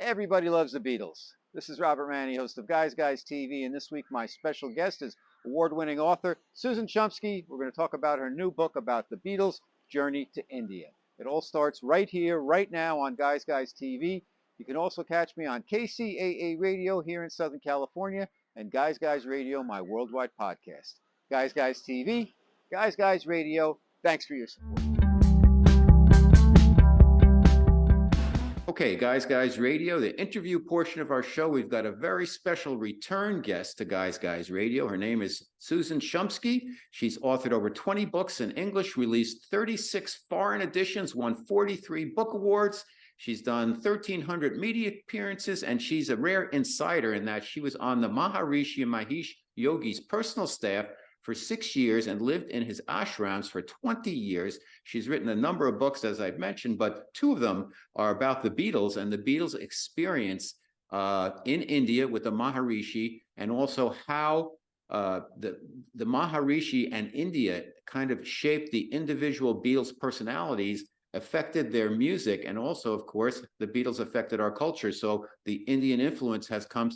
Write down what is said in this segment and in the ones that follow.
Everybody loves the Beatles. This is Robert Manni, host of Guys TV, and this week my special guest is award-winning author Susan Shumsky. We're going to talk about her new book about the Beatles' journey to India. It all starts right here, right now on Guys TV. You can also catch me on KCAA Radio here in Southern California and Guys Radio, my worldwide podcast. Guys TV, Guys Radio, thanks for your support. Okay, Guys Radio, the interview portion of our show, we've got a very special return guest to Guys Radio. Her name is Susan Shumsky. She's authored over 20 books in English, released 36 foreign editions, won 43 book awards. She's done 1,300 media appearances, and she's a rare insider in that she was on the Maharishi Mahesh Yogi's personal staff for 6 years and lived in his ashrams for 20 years. She's written a number of books, as I've mentioned, but two of them are about the Beatles and the Beatles' experience in India with the Maharishi, and also how the Maharishi and India kind of shaped the individual Beatles' personalities, affected their music, and also, of course, the Beatles affected our culture. So the Indian influence has come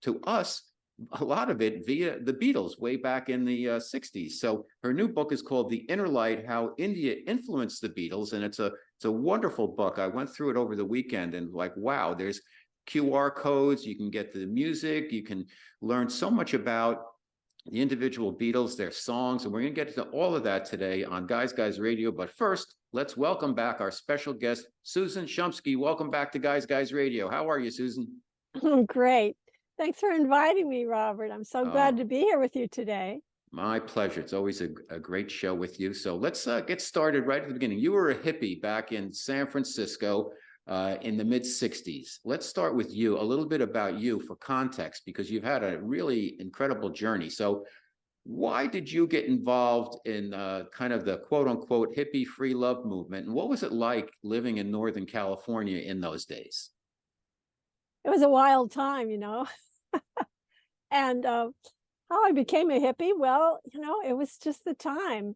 to us, a lot of it via the Beatles way back in the 60s. So her new book is called The Inner Light, How India Influenced the Beatles. And it's a wonderful book. I went through it over the weekend and like, wow, there's QR codes. You can get the music. You can learn so much about the individual Beatles, their songs. And we're going to get to all of that today on Guys Radio. But first, let's welcome back our special guest, Susan Shumsky. Welcome back to Guys Radio. How are you, Susan? Great. Thanks for inviting me, Robert. I'm so glad to be here with you today. My pleasure. It's always a great show with you. So let's get started right at the beginning. You were a hippie back in San Francisco in the mid-'60s. Let's start with you, a little bit about you for context, because you've had a really incredible journey. So why did you get involved in kind of the quote-unquote hippie free love movement? And what was it like living in Northern California in those days? It was a wild time, you know. And how I became a hippie, well, you know, it was just the time.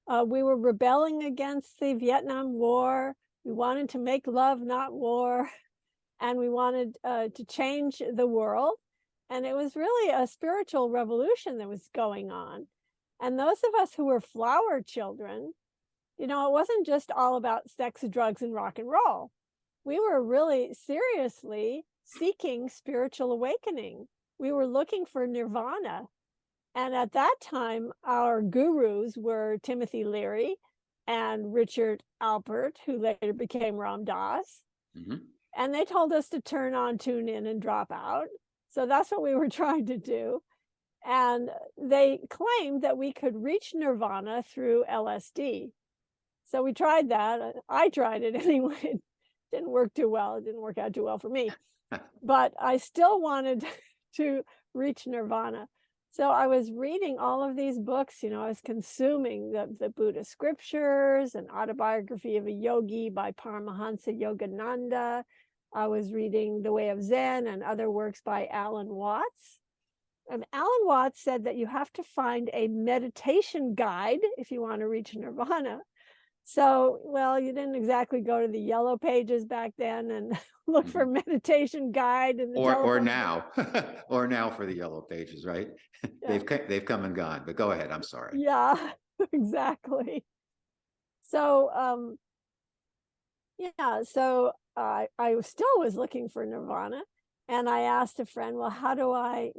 We were rebelling against the Vietnam War. We wanted to make love, not war. And we wanted to change the world. And it was really a spiritual revolution that was going on. And those of us who were flower children, you know, it wasn't just all about sex, drugs, and rock and roll. We were really seriously seeking spiritual awakening. We were looking for nirvana. And at that time, our gurus were Timothy Leary and Richard Alpert, who later became Ram Dass. Mm-hmm. And they told us to turn on, tune in, and drop out. So that's what we were trying to do. And they claimed that we could reach nirvana through LSD. So we tried that. I tried it anyway. It didn't work too well. It didn't work out too well for me. But I still wanted to reach nirvana. So I was reading all of these books, you know, I was consuming the Buddha scriptures, an autobiography of a yogi by Paramahansa Yogananda. I was reading The Way of Zen and other works by Alan Watts. And Alan Watts said that you have to find a meditation guide if you want to reach nirvana. So, well, you didn't exactly go to the yellow pages back then and look for meditation guide in the or now or now for the yellow pages, right? Yeah. They've come and gone, but go ahead. I'm sorry. Yeah, exactly. So I still was looking for nirvana, and I asked a friend, well, how do I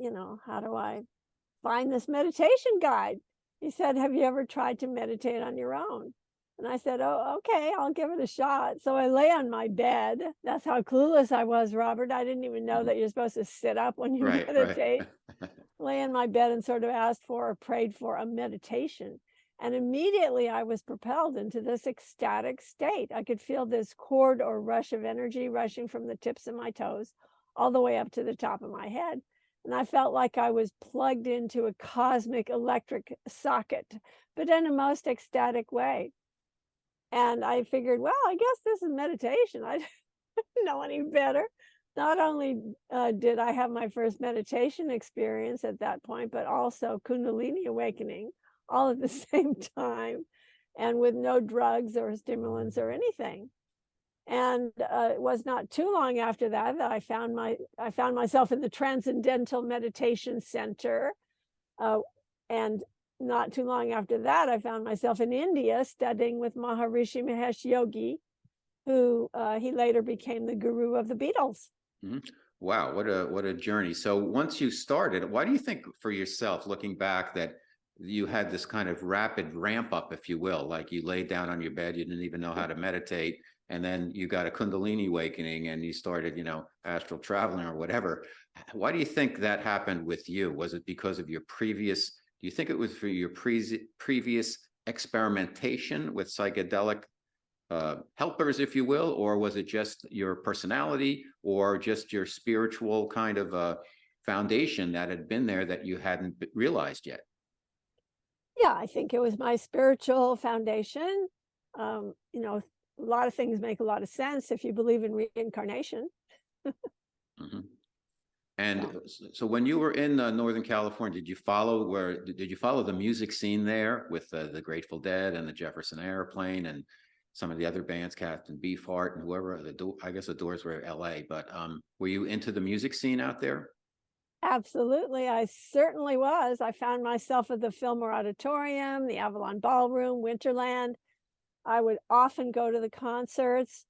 find this meditation guide? He said, have you ever tried to meditate on your own? And I said, oh, okay, I'll give it a shot. So I lay on my bed. That's how clueless I was, Robert. I didn't even know that you're supposed to sit up when you meditate. Right. Lay in my bed and sort of asked for or prayed for a meditation. And immediately I was propelled into this ecstatic state. I could feel this cord or rush of energy rushing from the tips of my toes all the way up to the top of my head. And I felt like I was plugged into a cosmic electric socket, but in a most ecstatic way. And I figured, well, I guess this is meditation. I didn't know any better. Not only did I have my first meditation experience at that point, but also Kundalini awakening all at the same time and with no drugs or stimulants or anything. And it was not too long after that that I found myself in the Transcendental Meditation Center. And not too long after that, I found myself in India studying with Maharishi Mahesh Yogi, who he later became the guru of the Beatles. Mhm. Wow, what a journey. So once you started, why do you think for yourself, looking back, that you had this kind of rapid ramp up, if you will, like you laid down on your bed, you didn't even know how to meditate, and then you got a Kundalini awakening and you started, astral traveling or whatever. Why do you think that happened with you? Was it because of your previous, do you think it was for your previous experimentation with psychedelic helpers, if you will, or was it just your personality or just your spiritual kind of foundation that had been there that you hadn't realized yet? Yeah, I think it was my spiritual foundation. A lot of things make a lot of sense if you believe in reincarnation. Mhm. And So, so when you were in Northern California, did you follow the music scene there with the Grateful Dead and the Jefferson Airplane and some of the other bands, Captain Beefheart and whoever, I guess the Doors were LA, but were you into the music scene out there? absolutely, I certainly was. I found myself at the Fillmore Auditorium, the Avalon Ballroom, Winterland. I would often go to the concerts.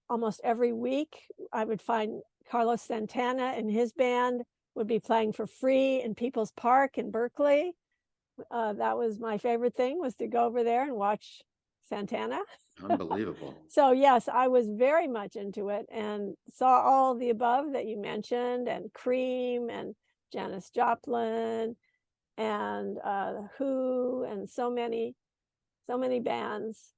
Almost every week, I would find Carlos Santana and his band would be playing for free in People's Park in Berkeley. That was my favorite thing, was to go over there and watch Santana. Unbelievable. So yes, I was very much into it and saw all the above that you mentioned, and Cream and Janis Joplin and Who, and so many bands.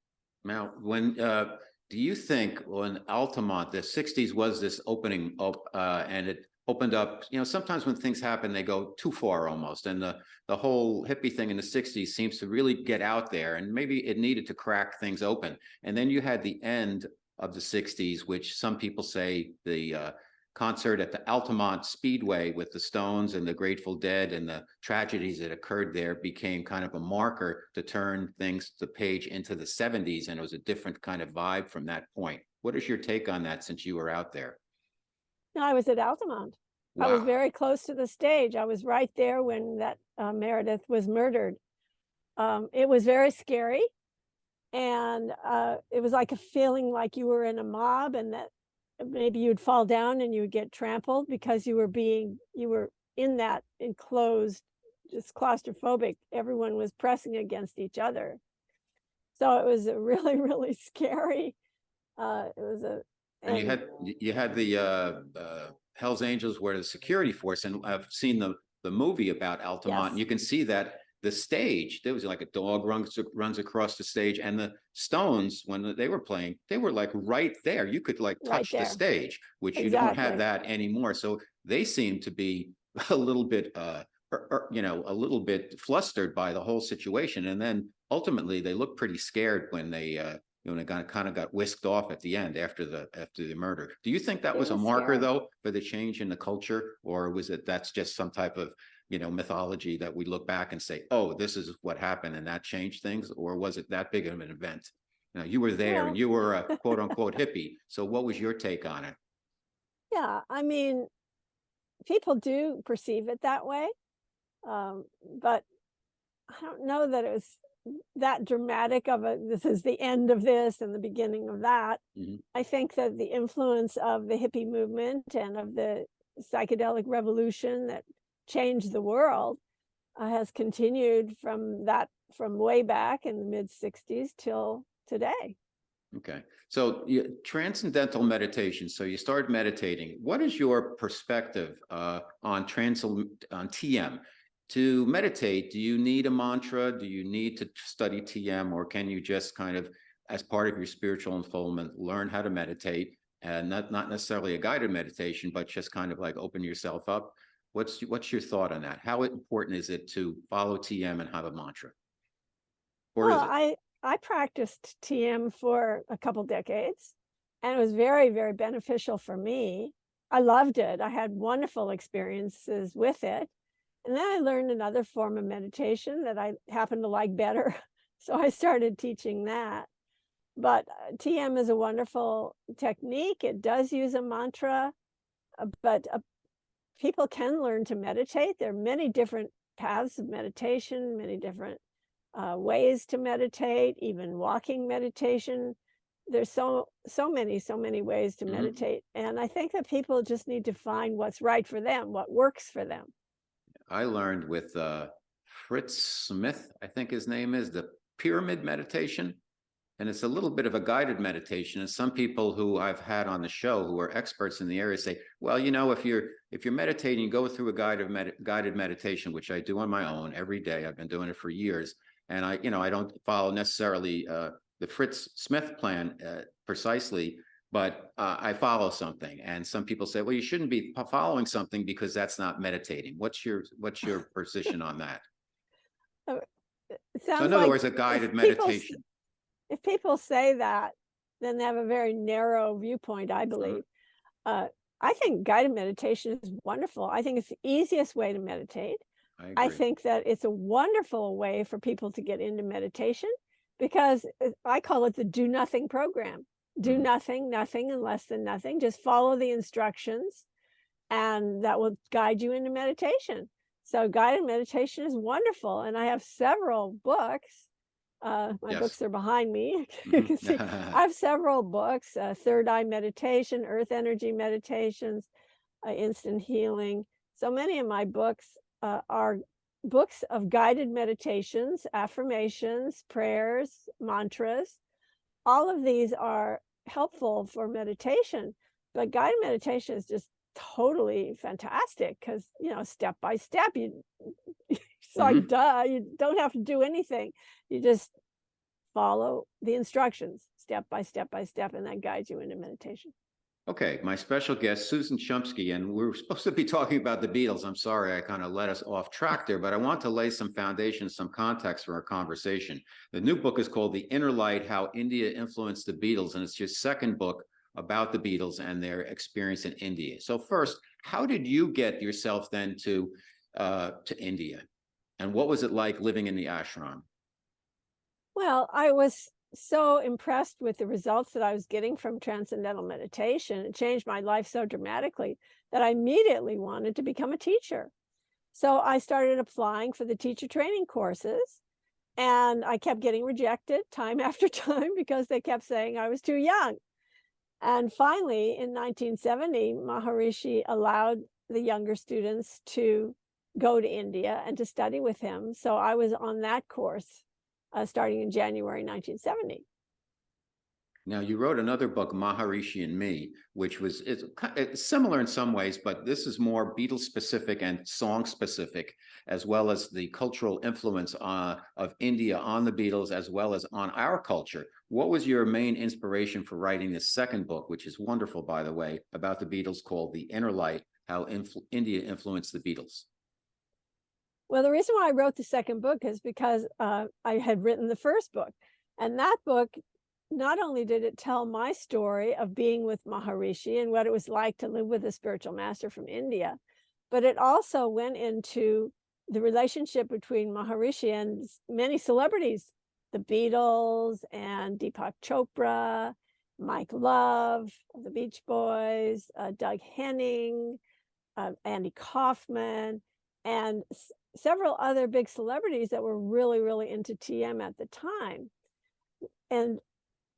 Now, when do you think when Altamont, the 60s was this opening up and it opened up, sometimes when things happen, they go too far almost. And the whole hippie thing in the 60s seems to really get out there, and maybe it needed to crack things open. And then you had the end of the 60s, which some people say the concert at the Altamont Speedway with the Stones and the Grateful Dead and the tragedies that occurred there became kind of a marker to turn things, the page, into the 70s. And it was a different kind of vibe from that point. What is your take on that since you were out there? No, I was at Altamont. I was Wow. very close to the stage. I was right there when that Meredith was murdered. It was very scary, and it was like a feeling like you were in a mob, and that maybe you'd fall down and you would get trampled because you were in that enclosed, just claustrophobic. Everyone was pressing against each other, so it was a really really scary. It was a And and you had the Hell's Angels were the security force, and I've seen the movie about Altamont, and yes, you can see that the stage, there was like a dog runs across the stage, and the Stones, when they were playing, they were like right there. You could like right touch the there, stage, which you don't have exactly. that anymore. So they seem to be a little bit a little bit flustered by the whole situation, and then ultimately they look pretty scared when they it kind of got whisked off at the end after the murder. Do you think that It was a was marker scary. though for the change in the culture, or was it that's just some type of mythology that we look back and say, oh, this is what happened and that changed things, or was it that big of an event? You were there and Well, you were a quote unquote hippie. So what was your take on it? yeah, I mean, people do perceive it that way, but I don't know that it was that dramatic of a, this is the end of this and the beginning of that. Mhm. I think that the influence of the hippie movement and of the psychedelic revolution that changed the world has continued from way back in the mid 60s till today. Okay. So transcendental meditation. So you start meditating. What is your perspective on TM? To meditate, do you need a mantra? Do you need to study TM, or can you just kind of, as part of your spiritual unfoldment, learn how to meditate, and not necessarily a guided meditation, but just kind of like open yourself up? What's your thought on that? How important is it to follow TM and have a mantra, or Well, is it? I practiced TM for a couple decades, and it was very, very beneficial for me. I loved it. I had wonderful experiences with it. And then I learned another form of meditation that I happen to like better. So I started teaching that. But TM is a wonderful technique. It does use a mantra, but people can learn to meditate. There are many different paths of meditation, many different ways to meditate, even walking meditation. There's so many ways to meditate, and I think that people just need to find what's right for them, what works for them. I learned with Fritz Smith, I think his name is, the pyramid meditation. And it's a little bit of a guided meditation. And some people who I've had on the show who are experts in the area say, well, you know, if you're meditating, go through a guided meditation, which I do on my own every day. I've been doing it for years. And I don't follow necessarily the Fritz Smith plan precisely, but I follow something. And some people say, well, you shouldn't be following something because that's not meditating. What's your position on that? It So sounds in other like words, a guided meditation. If people say that, then they have a very narrow viewpoint, I believe. I think guided meditation is wonderful. I think it's the easiest way to meditate. I think that it's a wonderful way for people to get into meditation because I call it the do nothing program. Do nothing, nothing, and less than nothing. Just follow the instructions, and that will guide you into meditation. So guided meditation is wonderful. And I have several books. My books are behind me. You can see I have several books, Third Eye Meditation, Earth Energy Meditations, Instant Healing. So many of my books are books of guided meditations, affirmations, prayers, mantras. All of these are helpful for meditation, but guided meditation is just totally fantastic because, you know, step by step, it's like, duh, you don't have to do anything. You just follow the instructions step by step by step, and that guides you into meditation. Okay, my special guest, Susan Shumsky, and we're supposed to be talking about the Beatles. I'm sorry, I kind of led us off track there, but I want to lay some foundation, some context for our conversation. The new book is called The Inner Light, How India Influenced the Beatles, and it's your second book about the Beatles and their experience in India. So first, how did you get yourself then to India? And what was it like living in the ashram? Well, I was so impressed with the results that I was getting from transcendental meditation. It changed my life so dramatically that I immediately wanted to become a teacher. So I started applying for the teacher training courses, and I kept getting rejected time after time because they kept saying I was too young. And finally, in 1970, Maharishi allowed the younger students to go to India and to study with him. So I was on that course starting in January 1970. Now, you wrote another book, Maharishi and Me, which was it's similar in some ways, but this is more Beatles specific and song specific, as well as the cultural influence of India on the Beatles, as well as on our culture. What was your main inspiration for writing this second book, which is wonderful, by the way, about the Beatles, called The Inner Light, How India Influenced the Beatles? Well, the reason why I wrote the second book is because I had written the first book. And that book, not only did it tell my story of being with Maharishi and what it was like to live with a spiritual master from India, but it also went into the relationship between Maharishi and many celebrities, the Beatles and Deepak Chopra, Mike Love, the Beach Boys, Doug Henning, Andy Kaufman, and several other big celebrities that were really, really into TM at the time. And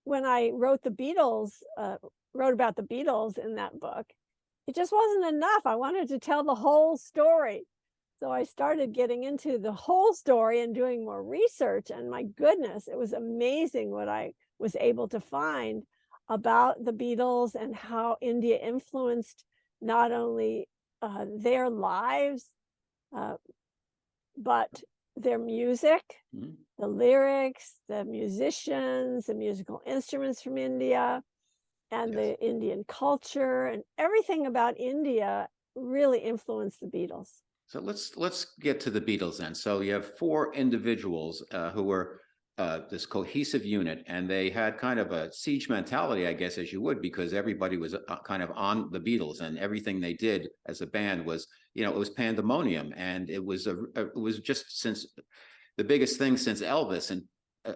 when I wrote about the Beatles in that book, it just wasn't enough. I wanted to tell the whole story. So I started getting into the whole story and doing more research. And my goodness, it was amazing what I was able to find about the Beatles and how India influenced not only their lives, but their music, the lyrics, the musicians, the musical instruments from India, and the Indian culture, and everything about India really influenced the Beatles. So let's get to the Beatles then. So you have four individuals who were this cohesive unit, and they had kind of a siege mentality, I guess, as you would, because everybody was kind of on the Beatles, and everything they did as a band was, you know, it was pandemonium, and it was just since the biggest thing since Elvis, and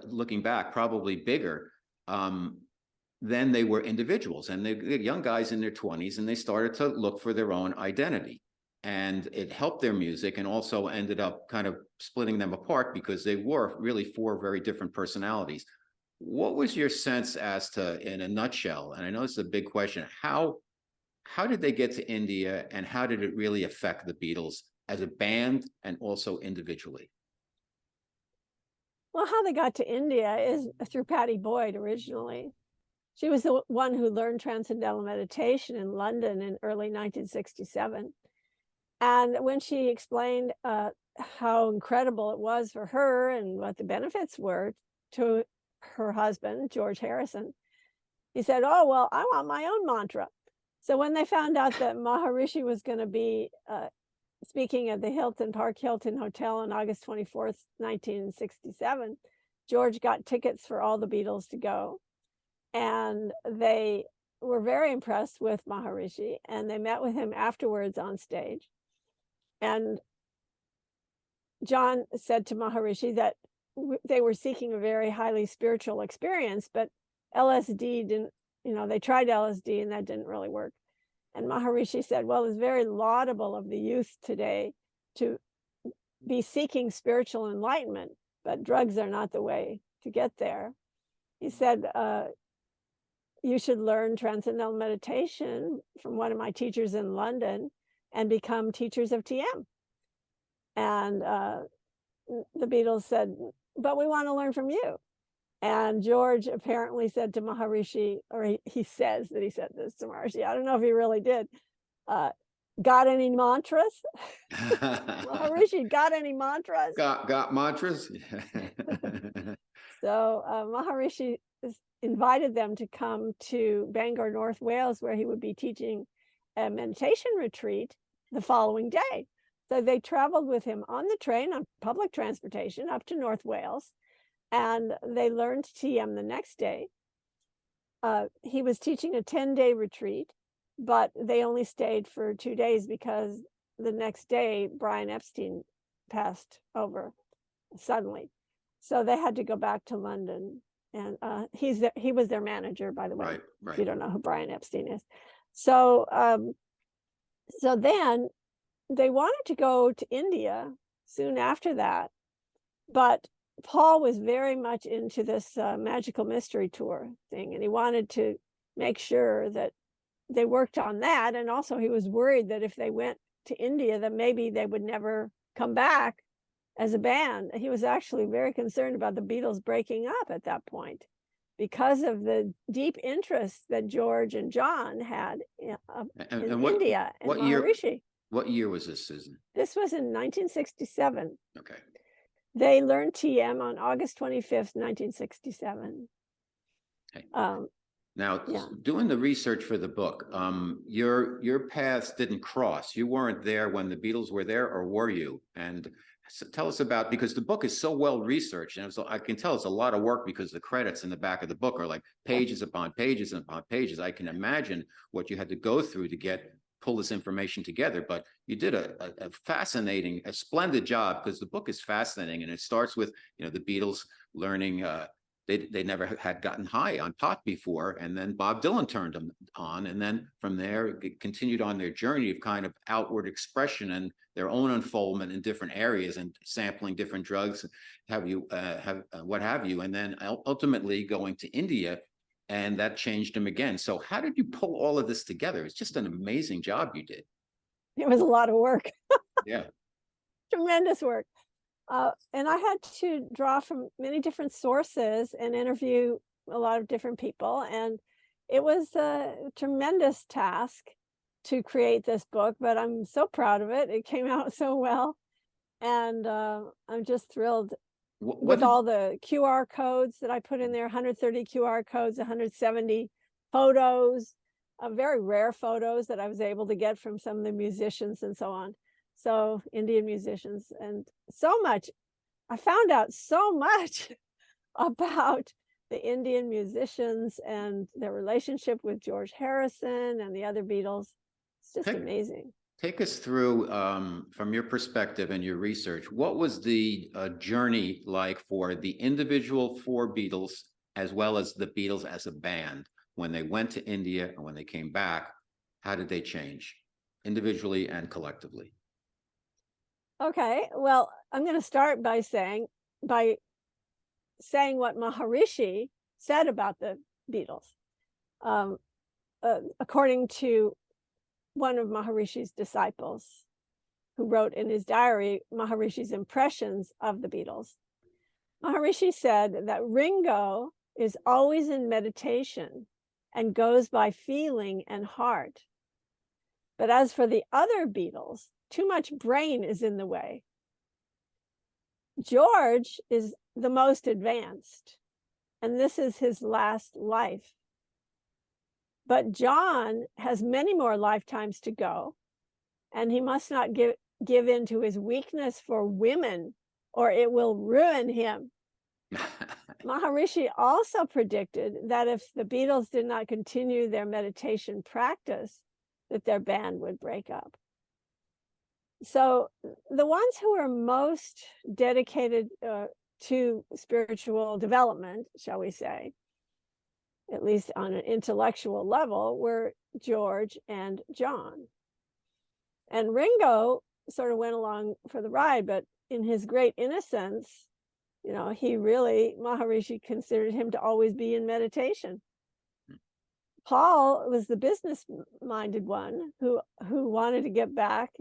looking back, probably bigger. then they were individuals, and they're young guys in their 20s, and they started to look for their own identity. And it helped their music, and also ended up kind of splitting them apart because they were really four very different personalities. What was your sense as to, in a nutshell, and I know this is a big question, how did they get to India, and how did it really affect the Beatles as a band and also individually? Well, how they got to India is through Pattie Boyd originally. She was the one who learned Transcendental Meditation in London in early 1967. And when she explained how incredible it was for her and what the benefits were to her husband, George Harrison, he said, "Oh, well, I want my own mantra." So when they found out that Maharishi was going to be speaking at the Hilton Park Hilton Hotel on August 24th, 1967, George got tickets for all the Beatles to go. And they were very impressed with Maharishi, and they met with him afterwards on stage. And John said to Maharishi that they were seeking a very highly spiritual experience, but LSD didn't, they tried LSD and that didn't really work. And Maharishi said, well, it's very laudable of the youth today to be seeking spiritual enlightenment, but drugs are not the way to get there. He said, you should learn Transcendental Meditation from one of my teachers in London and become teachers of TM. And the Beatles said, but we want to learn from you. And George apparently said to Maharishi, or he says that he said this to Maharishi, I don't know if he really did, got any mantras? Maharishi, got any mantras? Got mantras? So Maharishi invited them to come to Bangor, North Wales, where he would be teaching a meditation retreat the following day. So they traveled with him on the train, on public transportation, up to North Wales, and they learned TM the next day. He was teaching a 10-day retreat, but they only stayed for 2 days because the next day Brian Epstein passed over suddenly. So they had to go back to London. And he was their manager, by the way. Right. If you don't know who Brian Epstein is. So so then they wanted to go to India soon after that, but Paul was very much into this magical mystery tour thing, and he wanted to make sure that they worked on that. And also he was worried that if they went to India, that maybe they would never come back as a band. He was actually very concerned about the Beatles breaking up at that point because of the deep interest that George and John had in India and Maharishi. What year was this, Susan? This was in 1967. Okay. They learned TM on August 25th, 1967. Okay. Now, doing the research for the book, your paths didn't cross. You weren't there when the Beatles were there, or were you? And so tell us about, because the book is so well researched, and so I can tell it's a lot of work because the credits in the back of the book are like pages upon pages upon pages. I can imagine what you had to go through to pull this information together, but you did a fascinating, a splendid job, because the book is fascinating, and it starts with the Beatles learning. They never had gotten high on pot before, and then Bob Dylan turned them on, and then from there it continued on their journey of kind of outward expression and their own unfoldment in different areas and sampling different drugs, what have you, and then ultimately going to India, and that changed them again. So how did you pull all of this together? It's just an amazing job you did. It was a lot of work. Yeah. Tremendous work. And I had to draw from many different sources and interview a lot of different people. And it was a tremendous task to create this book, but I'm so proud of it. It came out so well. And I'm just thrilled with all the QR codes that I put in there, 130 QR codes, 170 photos, very rare photos that I was able to get from some of the musicians and so on. So Indian musicians, and so much. I found out so much about the Indian musicians and their relationship with George Harrison and the other Beatles. It's just amazing. Take us through, from your perspective and your research, what was the journey like for the individual four Beatles as well as the Beatles as a band, when they went to India and when they came back, how did they change individually and collectively? Okay, well, I'm going to start by saying what Maharishi said about the Beatles. Um, According to one of Maharishi's disciples, who wrote in his diary Maharishi's impressions of the Beatles, Maharishi said that Ringo is always in meditation and goes by feeling and heart. But as for the other Beatles, too much brain is in the way. George is the most advanced, and this is his last life. But John has many more lifetimes to go, and he must not give in to his weakness for women, or it will ruin him. Maharishi also predicted that if the Beatles did not continue their meditation practice, that their band would break up. So the ones who are most dedicated to spiritual development, shall we say, at least on an intellectual level, were George and John. And Ringo sort of went along for the ride, but in his great innocence, you know, Maharishi considered him to always be in meditation. Paul was the business-minded one who wanted to get back,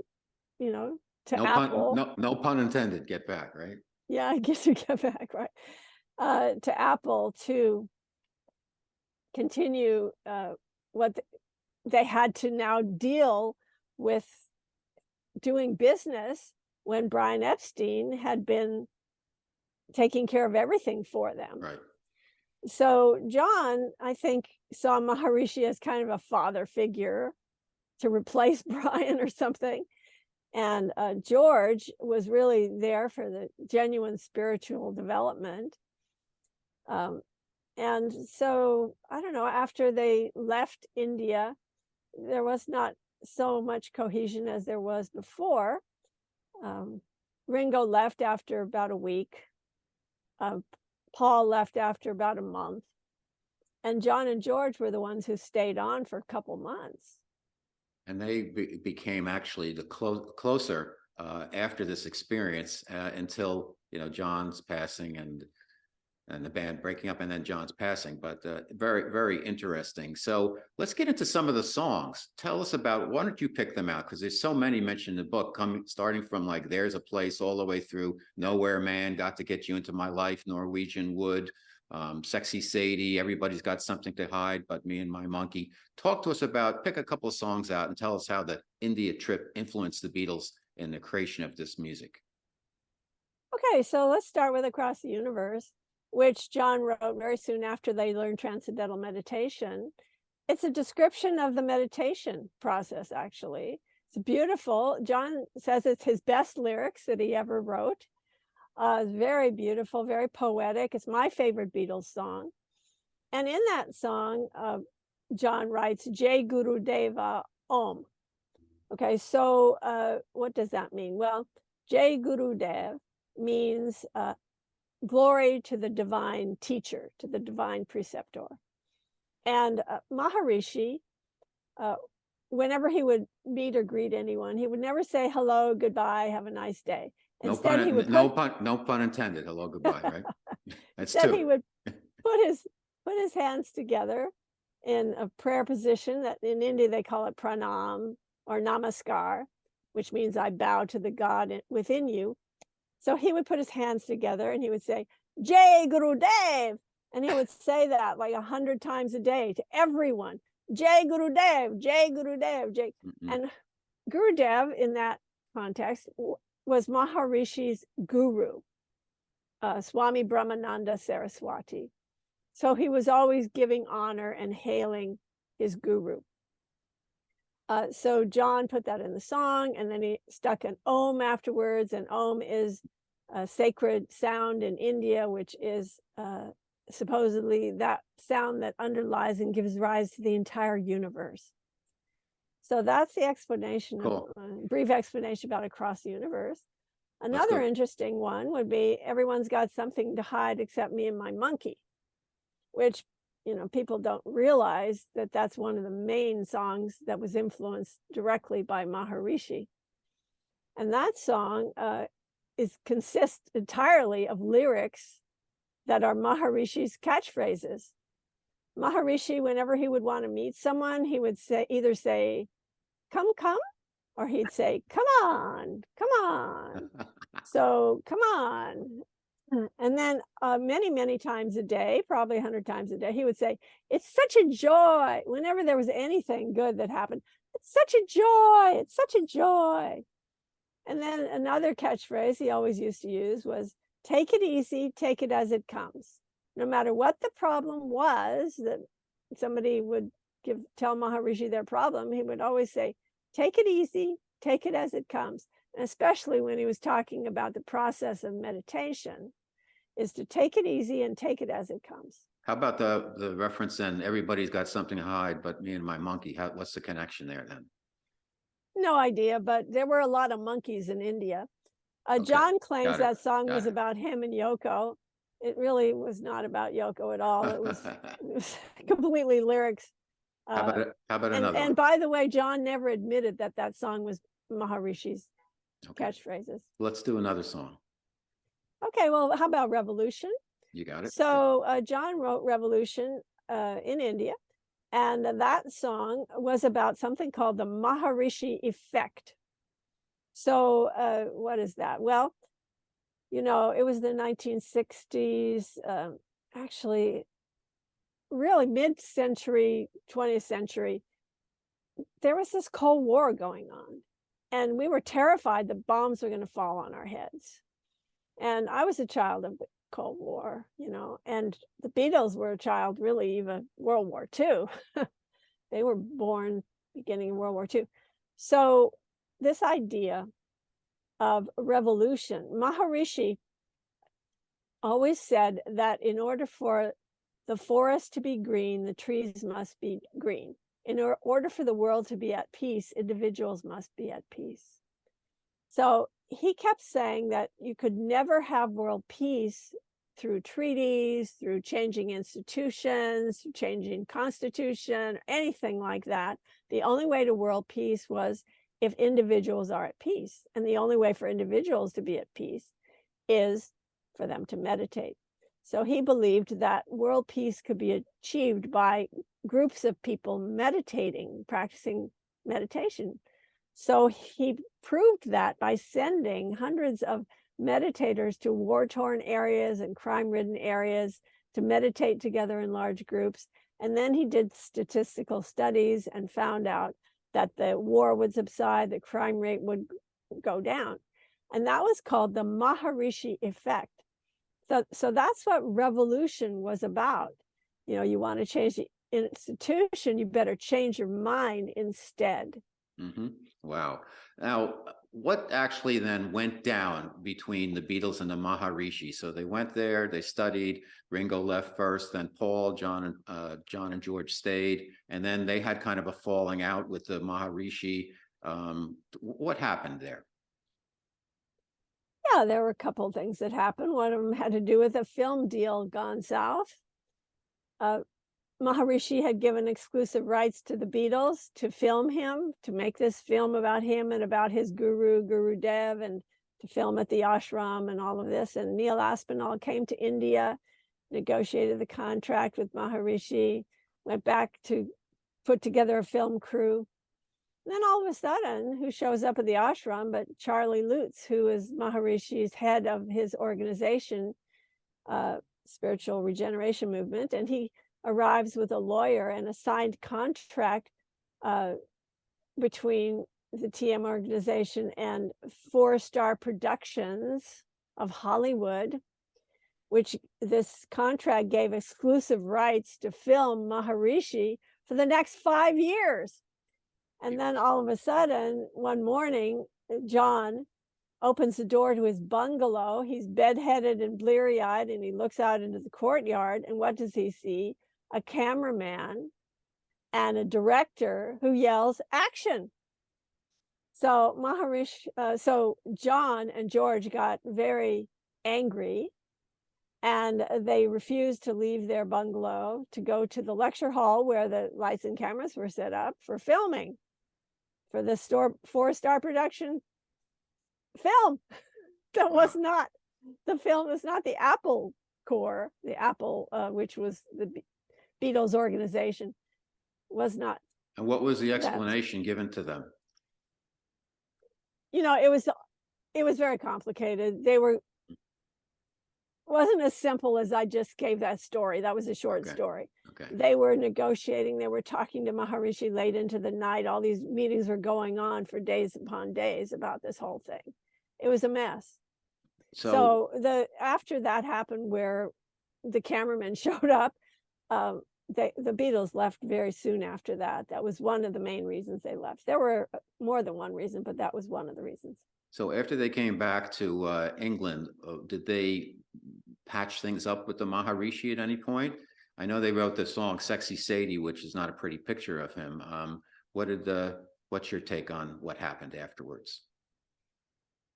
you know, to Apple. No pun intended, get back, right? Yeah, I guess you get back, right? To Apple to continue what they had to now deal with doing business when Brian Epstein had been taking care of everything for them. Right. So John, I think, saw Maharishi as kind of a father figure to replace Brian or something. And George was really there for the genuine spiritual development. And so, I don't know, after they left India, there was not so much cohesion as there was before. Ringo left after about a week. Paul left after about a month. And John and George were the ones who stayed on for a couple months. And they became actually the closer after this experience until, you know, John's passing and the band breaking up, and then John's passing. But very, very interesting. So let's get into some of the songs. Tell us about, why don't you pick them out? Because there's so many mentioned in the book, starting from like There's a Place all the way through Nowhere Man, Got to Get You Into My Life, Norwegian Wood, Sexy Sadie, Everybody's Got Something to Hide But Me and My Monkey. Talk to us about, pick a couple of songs out and tell us how the India trip influenced the Beatles in the creation of this music. Okay, so let's start with Across the Universe, which John wrote very soon after they learned Transcendental Meditation. It's a description of the meditation process, actually. It's beautiful. John says it's his best lyrics that he ever wrote. It's very beautiful, very poetic. It's my favorite Beatles song. And in that song, John writes, Jai Guru Deva Om. Okay, so what does that mean? Well, Jai Guru Dev means glory to the divine teacher, to the divine preceptor. And Maharishi, whenever he would meet or greet anyone, he would never say hello, goodbye, have a nice day. Instead, no pun intended. Hello, goodbye, right? That's instead, two. he would put his hands together in a prayer position that in India they call it pranam or namaskar, which means I bow to the God within you. So he would put his hands together and he would say, Jai Guru Dev. And he would say that like 100 times a day to everyone. Jai Guru Dev, Jai Guru Dev, Jai. And Guru Dev in that context was Maharishi's guru, Swami Brahmananda Saraswati. So he was always giving honor and hailing his guru. So John put that in the song, and then he stuck an Om afterwards, and Om is a sacred sound in India, which is supposedly that sound that underlies and gives rise to the entire universe. So that's the explanation, cool. Brief explanation about Across the Universe. Another interesting one would be Everyone's Got Something to Hide Except Me and My Monkey, which, people don't realize that that's one of the main songs that was influenced directly by Maharishi. And that song consists entirely of lyrics that are Maharishi's catchphrases. Maharishi, whenever he would want to meet someone, he would either say, "Come, come," or he'd say, "Come on, come on." So, come on. And then many, many times a day, probably 100 times a day, he would say, "It's such a joy." Whenever there was anything good that happened, "It's such a joy. It's such a joy." And then another catchphrase he always used to use was, "Take it easy, take it as it comes." No matter what the problem was that somebody would tell Maharishi their problem, he would always say, "Take it easy, take it as it comes." And especially when he was talking about the process of meditation, is to take it easy and take it as it comes. How about the reference then, everybody's got something to hide but me and my monkey? What's the connection there then? No idea, but there were a lot of monkeys in India. Okay, John claims got it, that song got was it. about him and Yoko. It really was not about Yoko at all. It was completely lyrics. How about And another one? by the way, John never admitted that that song was Maharishi's Okay, catchphrases. let's do another song. Okay, well, how about Revolution? You got it. So John wrote Revolution in India, and that song was about something called the Maharishi effect. So what is that? Well, it was the 1960s, actually, really mid-century, 20th century. There was this Cold War going on, and we were terrified that bombs were going to fall on our heads. And I was a child of the Cold War, and the Beatles were a child, really, even World War II. They were born beginning of World War II. So this idea of revolution, Maharishi always said that in order for the forest to be green, the trees must be green. In order for the world to be at peace, individuals must be at peace. So he kept saying that you could never have world peace through treaties, through changing institutions, changing constitution, anything like that. The only way to world peace was if individuals are at peace. And the only way for individuals to be at peace is for them to meditate. So he believed that world peace could be achieved by groups of people meditating, practicing meditation. So he proved that by sending hundreds of meditators to war-torn areas and crime-ridden areas to meditate together in large groups. And then he did statistical studies and found out that the war would subside, the crime rate would go down. And that was called the Maharishi effect. So that's what revolution was about. You want to change the institution, you better change your mind instead. Mm-hmm. Wow. Now, what actually then went down between the Beatles and the Maharishi? So they went there, they studied. Ringo left first, then Paul, John and George stayed, and then they had kind of a falling out with the Maharishi. What happened there? Yeah, there were a couple of things that happened. One of them had to do with a film deal gone south. Maharishi had given exclusive rights to the Beatles to film him, to make this film about him and about his Guru Dev, and to film at the ashram and all of this. And Neil Aspinall came to India, negotiated the contract with Maharishi, went back to put together a film crew. And then all of a sudden, who shows up at the ashram but Charlie Lutz, who is Maharishi's head of his organization, Spiritual Regeneration Movement, and he arrives with a lawyer and a signed contract between the TM organization and 4-Star Productions of Hollywood, which this contract gave exclusive rights to film Maharishi for the next 5 years. And then all of a sudden, one morning, John opens the door to his bungalow. He's bedheaded and bleary-eyed, and he looks out into the courtyard. And what does he see? A cameraman and a director who yells, "Action!" So so John and George got very angry, And they refused to leave their bungalow to go to the lecture hall where the lights and cameras were set up for filming for the 4-star production film. That Wow. was not the film, was not the Apple Corps, the Apple, which was the Beatles organization, was not And what was the that. explanation given to them? You know, it was very complicated. Wasn't as simple as I just gave that story. That was a short Okay. story. Okay. They were negotiating, they were talking to Maharishi late into the night. All these meetings were going on for days upon days about this whole thing. It was a mess. So, So after that happened, where the cameraman showed up, the Beatles left very soon after that. That was one of the main reasons they left. There were more than one reason, but that was one of the reasons. so after they came back to England, did they patch things up with the Maharishi at any point? I know they wrote the song "Sexy Sadie," which is not a pretty picture of him. What's your take on what happened afterwards?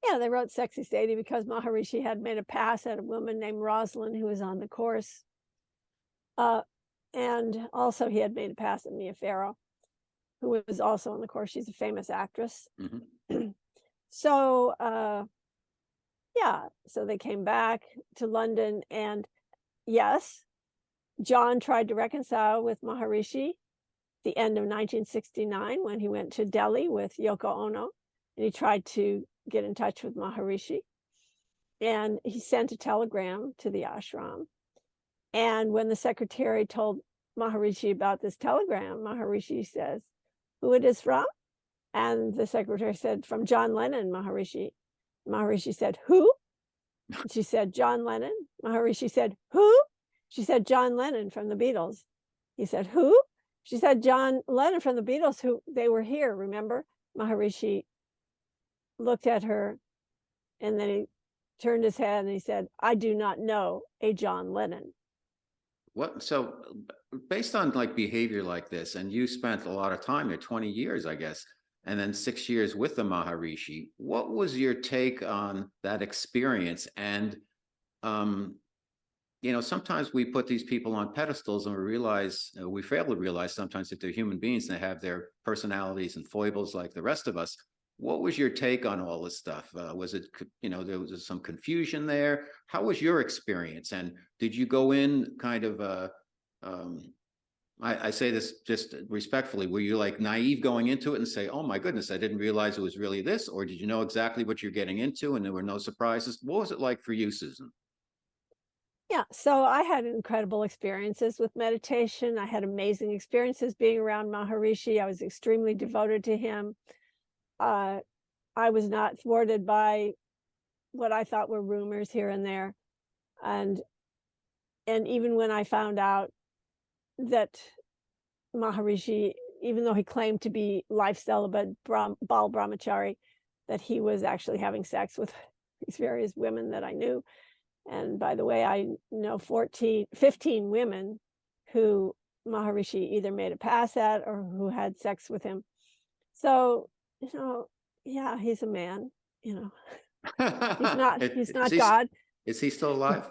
Yeah, they wrote Sexy Sadie because Maharishi had made a pass at a woman named Rosalind who was on the course. And also he had made a pass at Mia Farrow, who was also on the course. She's a famous actress. Mm-hmm. So, yeah, so they came back to London, and yes, John tried to reconcile with Maharishi the end of 1969 when he went to Delhi with Yoko Ono, and he tried to get in touch with Maharishi, and he sent a telegram to the ashram. And when the secretary told Maharishi about this telegram, Maharishi says, "Who it is from?" And the secretary said, "From John Lennon, Maharishi." Maharishi said, "Who?" She said, "John Lennon." Maharishi said, "Who?" She said, "John Lennon from the Beatles." He said, "Who?" She said, "John Lennon from the Beatles, who they were here, remember?" Maharishi looked at her, and then he turned his head and he said, "I do not know a John Lennon." What so based on like behavior like this, and you spent a lot of time there, 20 years, I guess, and then 6 years with the Maharishi. What was your take on that experience? And um, sometimes we put these people on pedestals and we fail to realize sometimes that they're human beings and they have their personalities and foibles like the rest of us. What was your take on all this stuff? Was it, there was some confusion there? How was your experience? And did you go in kind of, I say this just respectfully, were you like naive going into it and say, "Oh my goodness, I didn't realize it was really this"? Or did you know exactly what you're getting into and there were no surprises? What was it like for you, Susan? Yeah, so I had incredible experiences with meditation. I had amazing experiences being around Maharishi. I was extremely devoted to him. Uh, I was not thwarted by what I thought were rumors here and there. And even when I found out that Maharishi, even though he claimed to be life celibate, Bal Brahmachari, that he was actually having sex with these various women that I knew. And by the way, I know 15 women who Maharishi either made a pass at or who had sex with him. So, yeah, he's a man, you know. He's not he's Is not he, God. is he still alive?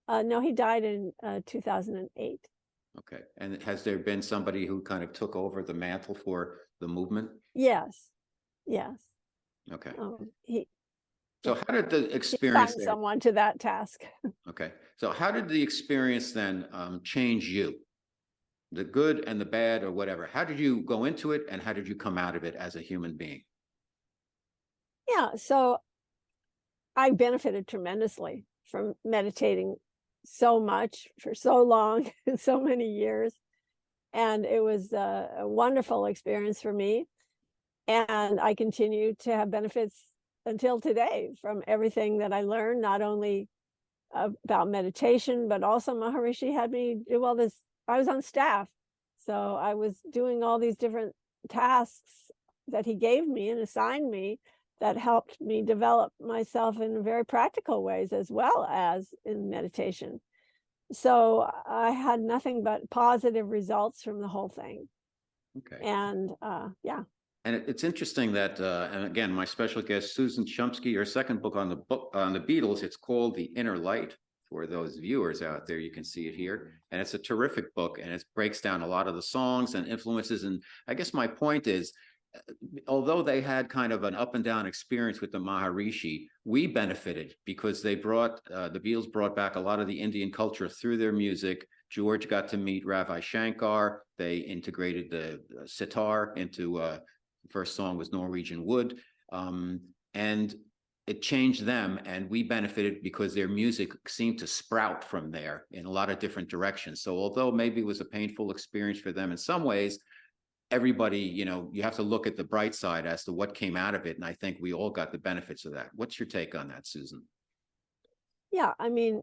No, he died in 2008. Okay. And has there been somebody who kind of took over the mantle for the movement? Yes. Yes. Okay. He So yeah, how did the he experience assigned there? someone to that task. Okay. So how did the experience then change you? The good and the bad or whatever. How did you go into it and how did you come out of it as a human being? Yeah, so I benefited tremendously from meditating so much for so long, so many years. And it was a wonderful experience for me. And I continue to have benefits until today from everything that I learned, not only about meditation, but also Maharishi had me do all this. I was on staff. So I was doing all these different tasks that he gave me and assigned me that helped me develop myself in very practical ways as well as in meditation. So I had nothing but positive results from the whole thing. Okay. And yeah. And it's interesting that, and again, my special guest, Susan Shumsky, her second book on the Beatles, it's called The Inner Light. for those viewers out there, you can see it here. And it's a terrific book, and it breaks down a lot of the songs and influences. And I guess my point is, although they had kind of an up and down experience with the Maharishi, we benefited because they brought, the Beatles brought back a lot of the Indian culture through their music. George got to meet Ravi Shankar. They integrated the sitar into, the first song was Norwegian Wood. And it changed them, and we benefited because their music seemed to sprout from there in a lot of different directions. So although maybe it was a painful experience for them in some ways, everybody, you have to look at the bright side as to what came out of it. And I think we all got the benefits of that. What's your take on that, Susan? Yeah, I mean,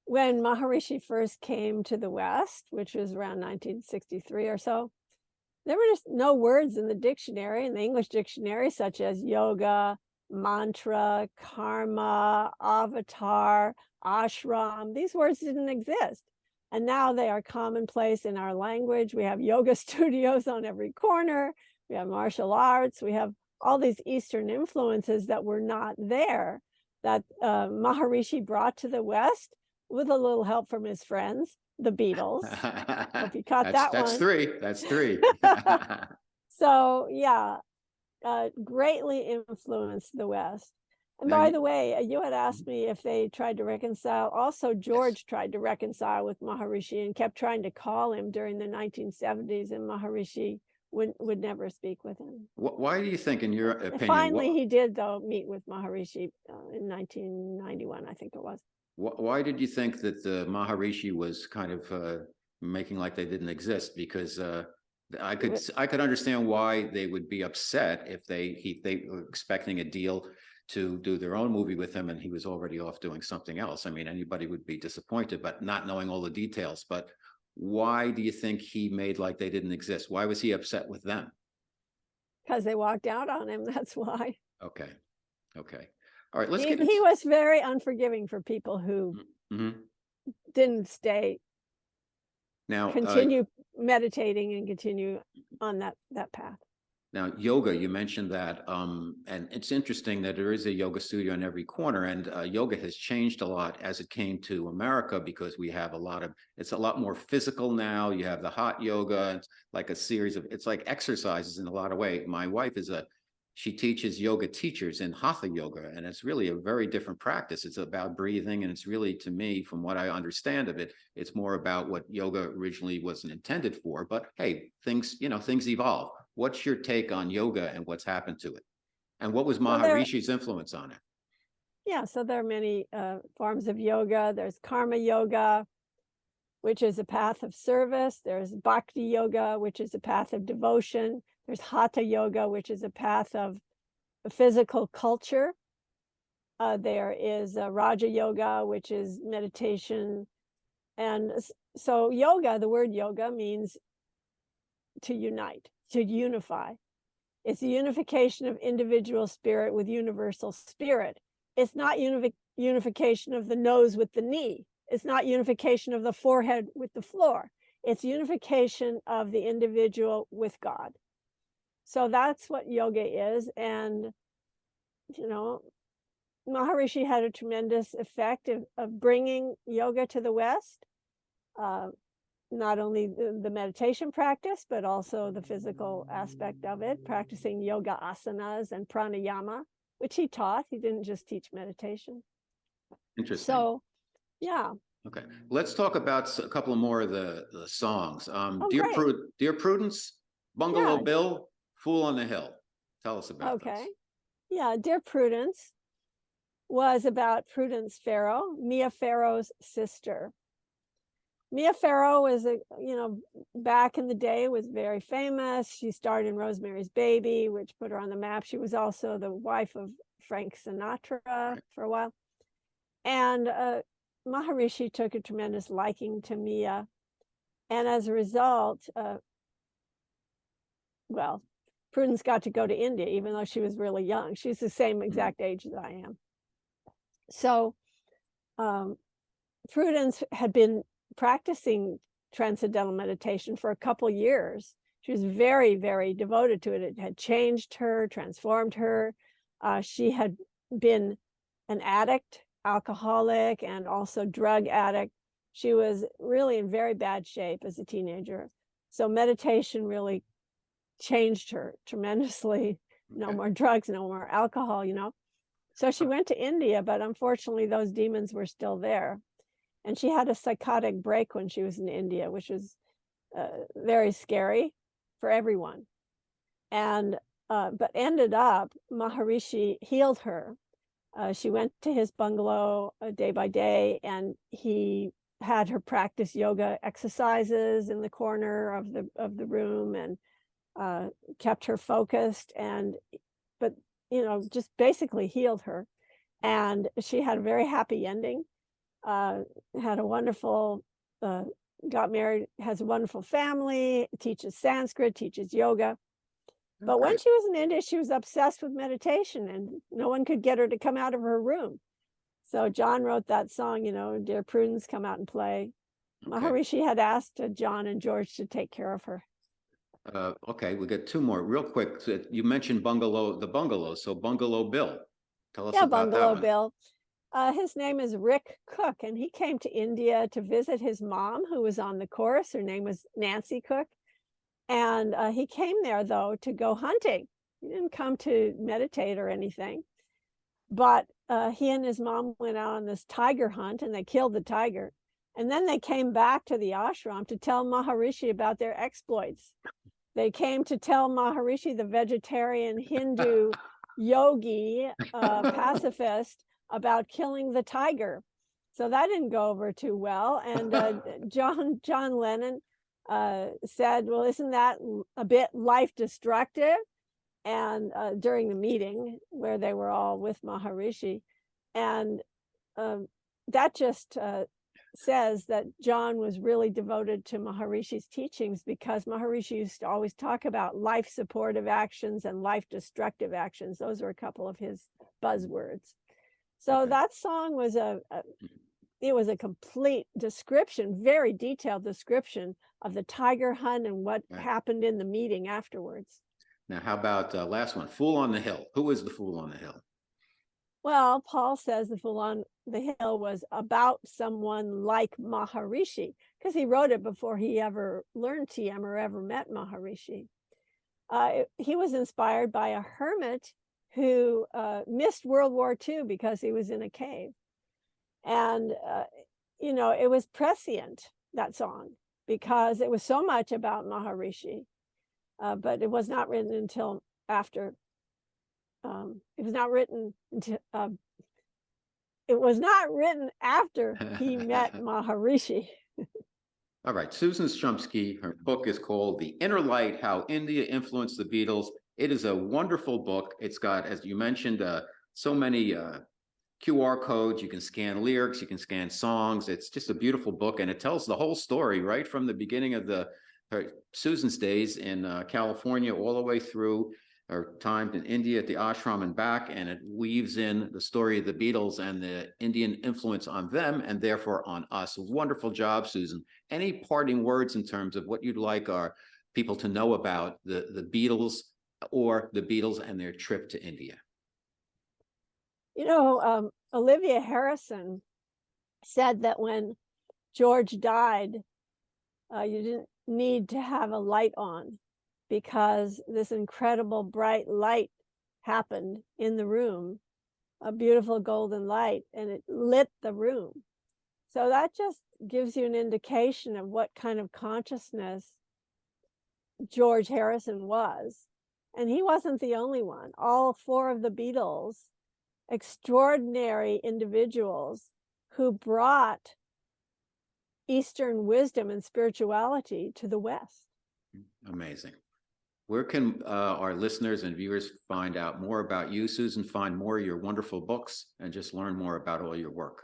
when Maharishi first came to the West, which was around 1963 or so, there were just no words in the dictionary, in the English dictionary, such as yoga, mantra, karma, avatar, ashram. These words didn't exist. And now they are commonplace in our language. We have yoga studios on every corner. We have martial arts. We have all these Eastern influences that were not there, that Maharishi brought to the West with a little help from his friends, the Beatles. Hope you caught that That's one. three. That's three. So yeah, greatly influenced the West. And Now by the way, you had asked me if they tried to reconcile. Also, George tried to reconcile with Maharishi and kept trying to call him during the 1970s, and Maharishi would never speak with him. Why do you think, in your opinion? Finally, he did, though, meet with Maharishi in 1991, I think it was. Why did you think that the Maharishi was kind of making like they didn't exist? Because I could understand why they would be upset if they were expecting a deal to do their own movie with him, and he was already off doing something else. I mean, anybody would be disappointed, but not knowing all the details. But why do you think he made like they didn't exist? Why was he upset with them? Because they walked out on him. That's why. Okay. All right, let's he, get into... he was very unforgiving for people who didn't stay, now continue meditating and continue on that path. Now, yoga, you mentioned that, and it's interesting that there is a yoga studio in every corner, and yoga has changed a lot as it came to America, because we have it's a lot more physical now. You have the hot yoga, it's like a series of, it's like exercises in a lot of ways. My wife she teaches yoga teachers in hatha yoga, and it's really a very different practice. It's about breathing, and it's really, to me, from what I understand of it, it's more about what yoga originally wasn't intended for. But hey, things evolve. What's your take on yoga and what's happened to it? And what was Maharishi's influence on it? Yeah, so there are many forms of yoga. There's karma yoga, which is a path of service. There's bhakti yoga, which is a path of devotion. There's hatha yoga, which is a path of physical culture. There is Raja yoga, which is meditation. And so yoga, the word yoga, means to unite, to unify. It's the unification of individual spirit with universal spirit. It's not unification of the nose with the knee. It's not unification of the forehead with the floor. It's unification of the individual with God. So that's what yoga is. And, Maharishi had a tremendous effect of bringing yoga to the West. Not only the meditation practice, but also the physical aspect of it, practicing yoga asanas and pranayama, which he taught. He didn't just teach meditation. Interesting. So, yeah. Okay, let's talk about a couple more of the songs. Dear Prudence, Bungalow Bill, Fool on the Hill. Tell us about those. Yeah, Dear Prudence was about Prudence Farrow, Mia Farrow's sister. Mia Farrow was, back in the day, was very famous. She starred in Rosemary's Baby, which put her on the map. She was also the wife of Frank Sinatra for a while. And Maharishi took a tremendous liking to Mia. And as a result, Prudence got to go to India, even though she was really young. She's the same exact age as I am. So Prudence had been practicing transcendental meditation for a couple years. She was very, very devoted to it. It had changed her, transformed her. She had been an addict alcoholic and also drug addict. She was really in very bad shape as a teenager. So meditation really changed her tremendously. No Okay. more drugs, no more alcohol, you know. So she went to India, but unfortunately those demons were still there. And she had a psychotic break when she was in India, which was very scary for everyone. And but ended up, Maharishi healed her. She went to his bungalow day by day, and he had her practice yoga exercises in the corner of the room, and kept her focused. And but you know, just basically healed her, and she had a very happy ending. Had a wonderful, got married, has a wonderful family, teaches Sanskrit, teaches yoga. But when Okay. she was in India, she was obsessed with meditation, and no one could get her to come out of her room. So John wrote that song, you know, Dear Prudence, come out and play. Okay. Maharishi had asked John and George to take care of her. Okay, we got two more real quick. So you mentioned the bungalow. So Bungalow Bill, tell us Yeah, about that Bungalow one. Bill. His name is Rick Cook, and he came to India to visit his mom, who was on the chorus. Her name was Nancy Cook. And he came there, though, to go hunting. He didn't come to meditate or anything. But he and his mom went out on this tiger hunt, and they killed the tiger. And then they came back to the ashram to tell Maharishi about their exploits. They came to tell Maharishi, the vegetarian Hindu yogi, pacifist, about killing the tiger. So that didn't go over too well. And John Lennon said, well, isn't that a bit life destructive? And during the meeting where they were all with Maharishi. And that just says that John was really devoted to Maharishi's teachings, because Maharishi used to always talk about life supportive actions and life destructive actions. Those were a couple of his buzzwords. So Okay. that song was it was a complete description, very detailed description of the tiger hunt and what Right. happened in the meeting afterwards. Now, how about last one? Fool on the Hill. Who is the Fool on the Hill? Well, Paul says the Fool on the Hill was about someone like Maharishi, because he wrote it before he ever learned TM or ever met Maharishi. He was inspired by a hermit who missed World War II because he was in a cave. And, you know, it was prescient, that song, because it was so much about Maharishi. But it was not written until after. It was not written until. It was not written after he met Maharishi. All right, Susan Shumsky, her book is called The Inner Light, How India Influenced the Beatles. It is a wonderful book. It's got, as you mentioned, so many QR codes. You can scan lyrics, you can scan songs. It's just a beautiful book, and it tells the whole story right from the beginning of Susan's days in California all the way through her time in India at the ashram and back, and it weaves in the story of the Beatles and the Indian influence on them and therefore on us. Wonderful job, Susan. Any parting words in terms of what you'd like our people to know about the Beatles or the Beatles and their trip to India? You know, Olivia Harrison said that when George died, you didn't need to have a light on, because this incredible bright light happened in the room, a beautiful golden light, and it lit the room. So that just gives you an indication of what kind of consciousness George Harrison was. And he wasn't the only one. All four of the Beatles, extraordinary individuals who brought Eastern wisdom and spirituality to the West. Amazing. Where can our listeners and viewers find out more about you, Susan, find more of your wonderful books, and just learn more about all your work?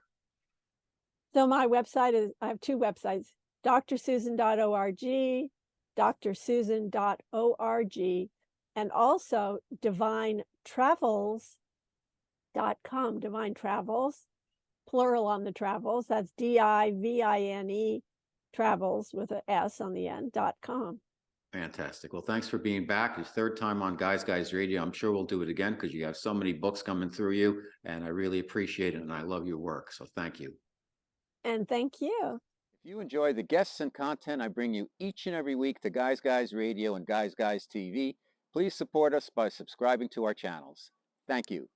So my website is, I have two websites, drsusan.org, drsusan.org, and also divinetravels.com, Divine Travels, plural on the travels. That's DIVINE travels with an S on the end, .com. Fantastic. Well, thanks for being back. Your third time on Guys Radio. I'm sure we'll do it again because you have so many books coming through you, and I really appreciate it, and I love your work. So thank you. And thank you. If you enjoy the guests and content I bring you each and every week to Guys Radio and Guys TV, please support us by subscribing to our channels. Thank you.